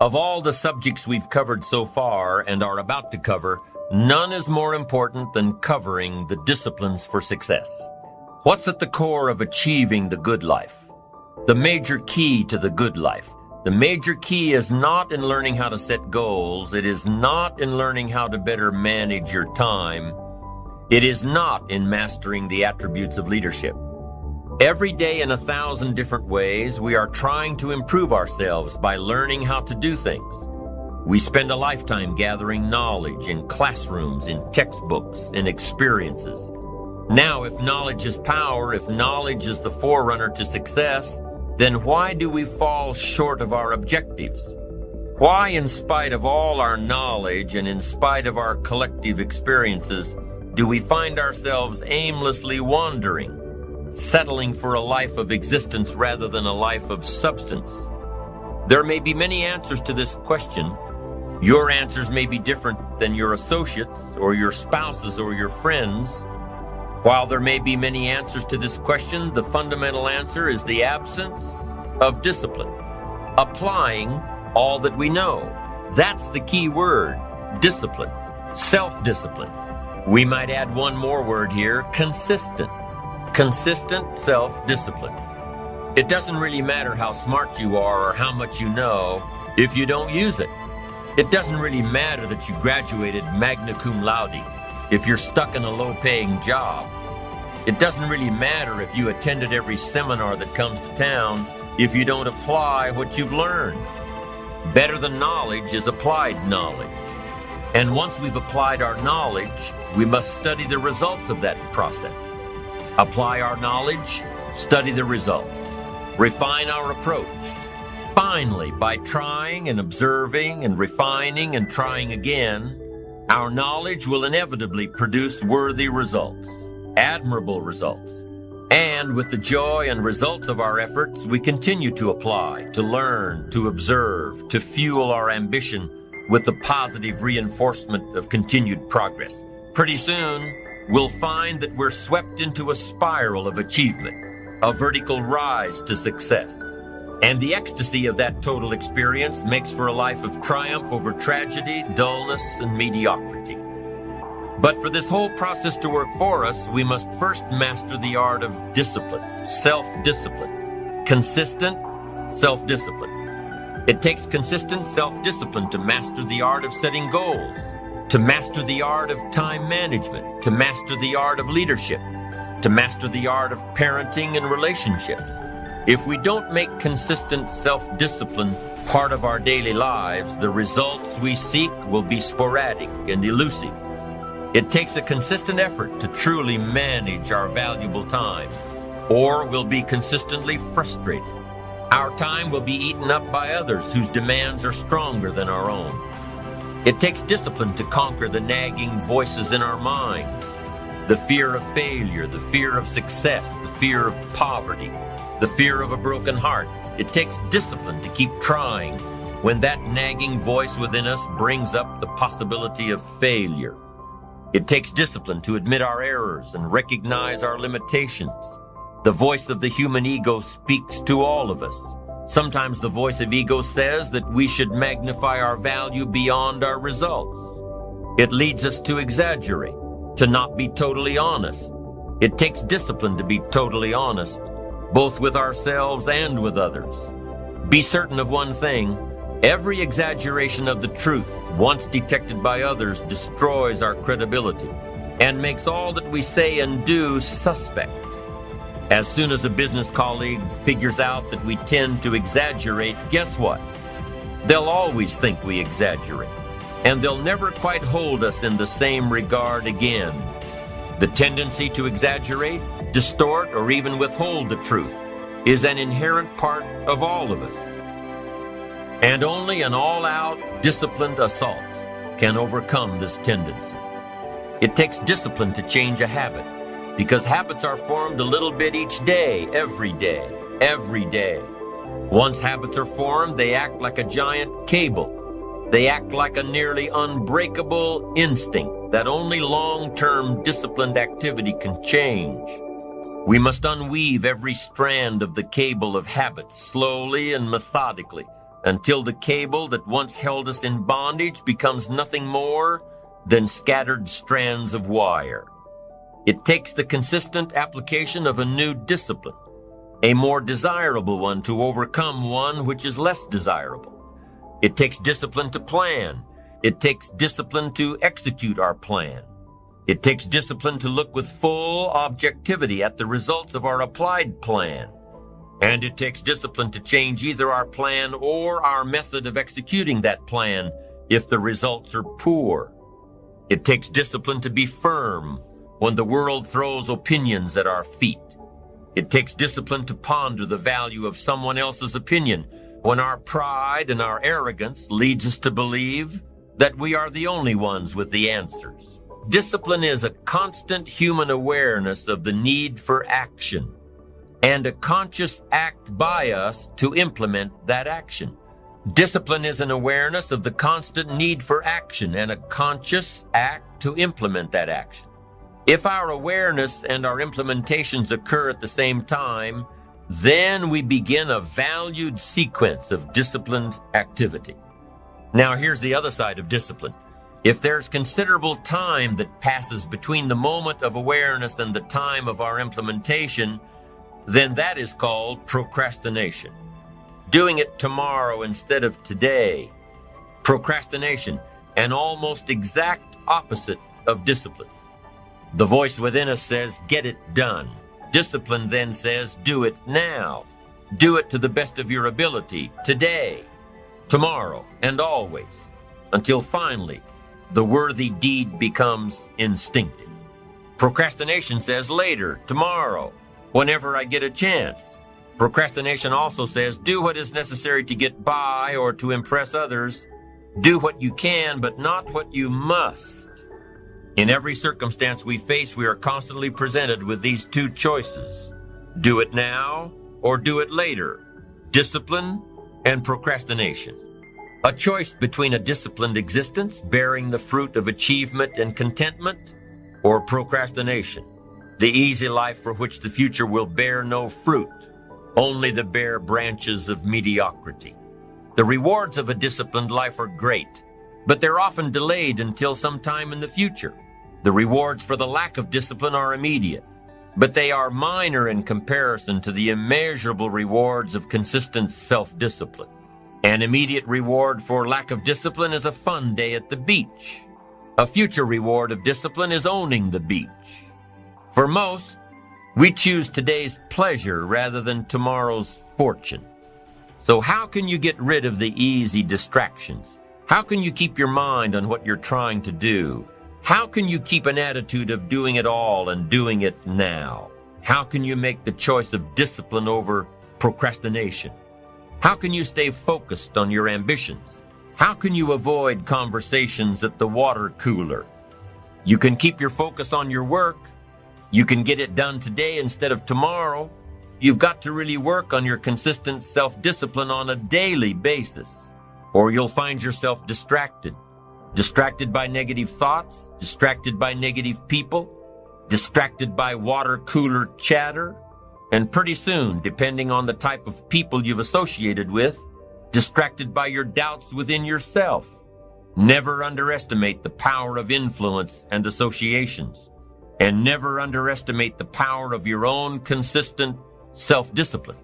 Of all the subjects we've covered so far and are about to cover, none is more important than covering the disciplines for success. What's at the core of achieving the good life? The major key to the good life. The major key is not in learning how to set goals. It is not in learning how to better manage your time. It is not in mastering the attributes of leadership. Every day in 1,000 different ways, we are trying to improve ourselves by learning how to do things. We spend a lifetime gathering knowledge in classrooms, in textbooks, in experiences. Now, if knowledge is power, if knowledge is the forerunner to success, then why do we fall short of our objectives? Why, in spite of all our knowledge and in spite of our collective experiences, do we find ourselves aimlessly wandering, settling for a life of existence rather than a life of substance? There may be many answers to this question. Your answers may be different than your associates or your spouses or your friends. While there may be many answers to this question, the fundamental answer is the absence of discipline. Applying all that we know. That's the key word, discipline, self-discipline. We might add one more word here, consistent. Consistent self-discipline. It doesn't really matter how smart you are or how much you know if you don't use it. It doesn't really matter that you graduated magna cum laude if you're stuck in a low-paying job. It doesn't really matter if you attended every seminar that comes to town if you don't apply what you've learned. Better than knowledge is applied knowledge. And once we've applied our knowledge, we must study the results of that process. Apply our knowledge, study the results, refine our approach. Finally, by trying and observing and refining and trying again, our knowledge will inevitably produce worthy results, admirable results. And with the joy and results of our efforts, we continue to apply, to learn, to observe, to fuel our ambition with the positive reinforcement of continued progress. Pretty soon, we'll find that we're swept into a spiral of achievement, a vertical rise to success. And the ecstasy of that total experience makes for a life of triumph over tragedy, dullness, and mediocrity. But for this whole process to work for us, we must first master the art of discipline, self-discipline, consistent self-discipline. It takes consistent self-discipline to master the art of setting goals, to master the art of time management, to master the art of leadership, to master the art of parenting and relationships. If we don't make consistent self-discipline part of our daily lives, the results we seek will be sporadic and elusive. It takes a consistent effort to truly manage our valuable time, or we'll be consistently frustrated. Our time will be eaten up by others whose demands are stronger than our own. It takes discipline to conquer the nagging voices in our minds, the fear of failure, the fear of success, the fear of poverty, the fear of a broken heart. It takes discipline to keep trying when that nagging voice within us brings up the possibility of failure. It takes discipline to admit our errors and recognize our limitations. The voice of the human ego speaks to all of us. Sometimes the voice of ego says that we should magnify our value beyond our results. It leads us to exaggerate, to not be totally honest. It takes discipline to be totally honest, both with ourselves and with others. Be certain of one thing: every exaggeration of the truth, once detected by others, destroys our credibility and makes all that we say and do suspect. As soon as a business colleague figures out that we tend to exaggerate, guess what? They'll always think we exaggerate, and they'll never quite hold us in the same regard again. The tendency to exaggerate, distort, or even withhold the truth is an inherent part of all of us. And only an all-out, disciplined assault can overcome this tendency. It takes discipline to change a habit, because habits are formed a little bit each day, every day, every day. Once habits are formed, they act like a giant cable. They act like a nearly unbreakable instinct that only long-term disciplined activity can change. We must unweave every strand of the cable of habits slowly and methodically, until the cable that once held us in bondage becomes nothing more than scattered strands of wire. It takes the consistent application of a new discipline, a more desirable one, to overcome one which is less desirable. It takes discipline to plan. It takes discipline to execute our plan. It takes discipline to look with full objectivity at the results of our applied plan. And it takes discipline to change either our plan or our method of executing that plan if the results are poor. It takes discipline to be firm when the world throws opinions at our feet. It takes discipline to ponder the value of someone else's opinion when our pride and our arrogance leads us to believe that we are the only ones with the answers. Discipline is a constant human awareness of the need for action and a conscious act by us to implement that action. Discipline is an awareness of the constant need for action and a conscious act to implement that action. If our awareness and our implementations occur at the same time, then we begin a valued sequence of disciplined activity. Now, here's the other side of discipline. If there's considerable time that passes between the moment of awareness and the time of our implementation, then that is called procrastination. Doing it tomorrow instead of today. Procrastination, an almost exact opposite of discipline. The voice within us says, get it done. Discipline then says, do it now. Do it to the best of your ability, today, tomorrow, and always, until finally the worthy deed becomes instinctive. Procrastination says later, tomorrow, whenever I get a chance. Procrastination also says, do what is necessary to get by or to impress others. Do what you can, but not what you must. In every circumstance we face, we are constantly presented with these two choices. Do it now or do it later. Discipline and procrastination. A choice between a disciplined existence, bearing the fruit of achievement and contentment, or procrastination, the easy life for which the future will bear no fruit, only the bare branches of mediocrity. The rewards of a disciplined life are great, but they're often delayed until some time in the future. The rewards for the lack of discipline are immediate, but they are minor in comparison to the immeasurable rewards of consistent self-discipline. An immediate reward for lack of discipline is a fun day at the beach. A future reward of discipline is owning the beach. For most, we choose today's pleasure rather than tomorrow's fortune. So how can you get rid of the easy distractions? How can you keep your mind on what you're trying to do? How can you keep an attitude of doing it all and doing it now? How can you make the choice of discipline over procrastination? How can you stay focused on your ambitions? How can you avoid conversations at the water cooler? You can keep your focus on your work. You can get it done today instead of tomorrow. You've got to really work on your consistent self-discipline on a daily basis, or you'll find yourself distracted. Distracted by negative thoughts, distracted by negative people, distracted by water cooler chatter, and pretty soon, depending on the type of people you've associated with, distracted by your doubts within yourself. Never underestimate the power of influence and associations, and never underestimate the power of your own consistent self-discipline.